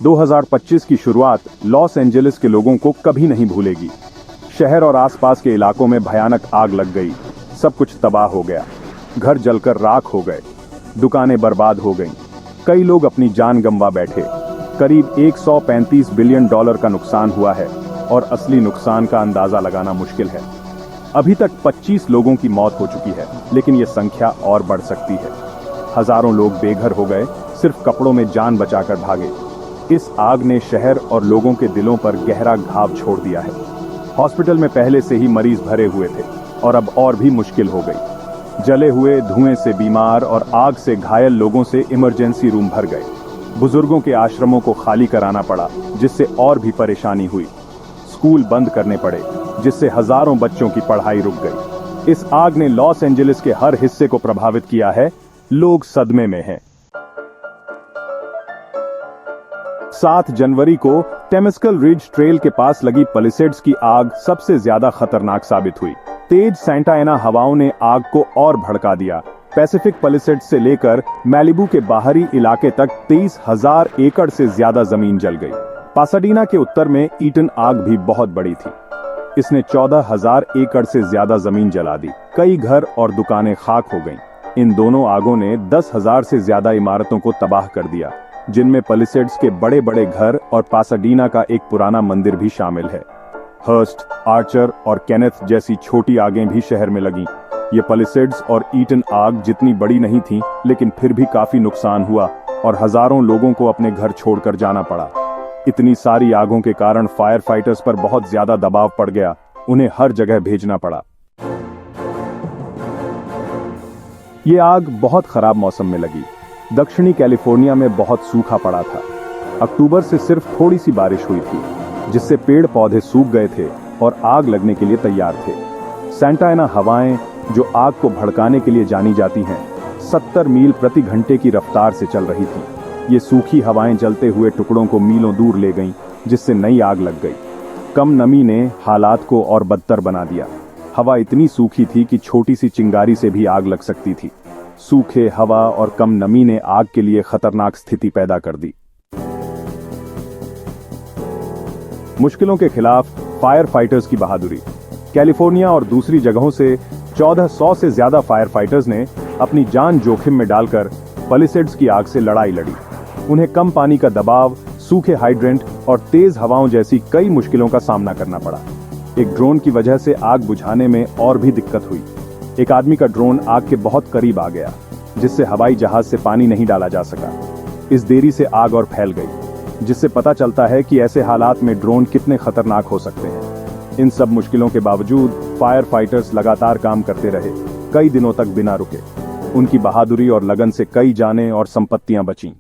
2025 की शुरुआत Los Angeles के लोगों को कभी नहीं भूलेगी। शहर और आसपास के इलाकों में भयानक आग लग गई, सब कुछ तबाह हो गया। घर जलकर राख हो गए, दुकानें बर्बाद हो गईं, कई लोग अपनी जान गंवा बैठे। करीब 135 बिलियन डॉलर का नुकसान हुआ है और असली नुकसान का अंदाजा लगाना मुश्किल है। अभी तक 25 लोगों की मौत हो चुकी है, लेकिन यह संख्या और बढ़ सकती है। हजारों लोग बेघर हो गए, सिर्फ कपड़ों में जान बचाकर भागे। इस आग ने शहर और लोगों के दिलों पर गहरा घाव छोड़ दिया है। हॉस्पिटल में पहले से ही मरीज भरे हुए थे और अब और भी मुश्किल हो गई। जले हुए धुएं से बीमार और आग से घायल लोगों से इमरजेंसी रूम भर गए। बुजुर्गों के आश्रमों को खाली कराना पड़ा, जिससे और भी परेशानी हुई। स्कूल बंद करने पड़े, जिससे हजारों बच्चों की पढ़ाई रुक गई। इस आग ने लॉस एंजेलिस के हर हिस्से को प्रभावित किया है। लोग सदमे में हैं। 7 जनवरी को टेम्स्कल रिज ट्रेल के पास लगी पैलिसेड्स की आग सबसे ज्यादा खतरनाक साबित हुई। तेज सैंटा एना हवाओं ने आग को और भड़का दिया। पैसिफिक पैलिसेड्स से लेकर मैलिबू के बाहरी इलाके तक 23,000 एकड़ से ज्यादा जमीन जल गई। पासाडीना के उत्तर में ईटन आग भी बहुत बड़ी थी। इसने 14,000 एकड़ से ज्यादा जमीन जला दी। कई घर और दुकानें खाक हो गईं। इन दोनों आगों ने 10,000 से ज्यादा इमारतों को तबाह कर दिया, जिनमें पैलिसेड्स के बड़े बड़े घर और पासाडीना का एक पुराना मंदिर भी शामिल है। हर्स्ट, आर्चर और केनेथ जैसी छोटी आगें भी शहर में लगीं। ये पैलिसेड्स और ईटन आग जितनी बड़ी नहीं थी, लेकिन फिर भी काफी नुकसान हुआ और हजारों लोगों को अपने घर छोड़कर जाना पड़ा। इतनी सारी आगों के कारण फायर फाइटर्स पर बहुत ज्यादा दबाव पड़ गया। उन्हें हर जगह भेजना पड़ा। ये आग बहुत खराब मौसम में लगी। दक्षिणी कैलिफोर्निया में बहुत सूखा पड़ा था। अक्टूबर से सिर्फ थोड़ी सी बारिश हुई थी, जिससे पेड़ पौधे सूख गए थे और आग लगने के लिए तैयार थे। सैंटा एना हवाएं, जो आग को भड़काने के लिए जानी जाती हैं, 70 मील प्रति घंटे की रफ्तार से चल रही थी। ये सूखी हवाएं जलते हुए टुकड़ों को मीलों दूर ले गईं, जिससे नई आग लग गई। कम नमी ने हालात को और बदतर बना दिया। हवा इतनी सूखी थी कि छोटी सी चिंगारी से भी आग लग सकती थी। सूखे, हवा और कम नमी ने आग के लिए खतरनाक स्थिति पैदा कर दी। मुश्किलों के खिलाफ फायर फाइटर्स की बहादुरी। कैलिफोर्निया और दूसरी जगहों से 1400 से ज्यादा फायर फाइटर्स ने अपनी जान जोखिम में डालकर पैलिसेड्स की आग से लड़ाई लड़ी। उन्हें कम पानी का दबाव, सूखे हाइड्रेंट और तेज हवाओं जैसी कई मुश्किलों का सामना करना पड़ा। एक ड्रोन की वजह से आग बुझाने में और भी दिक्कत हुई। एक आदमी का ड्रोन आग के बहुत करीब आ गया, जिससे हवाई जहाज से पानी नहीं डाला जा सका। इस देरी से आग और फैल गई, जिससे पता चलता है कि ऐसे हालात में ड्रोन कितने खतरनाक हो सकते हैं। इन सब मुश्किलों के बावजूद फायर फाइटर्स लगातार काम करते रहे, कई दिनों तक बिना रुके। उनकी बहादुरी और लगन से कई जानें और संपत्तियां बचीं।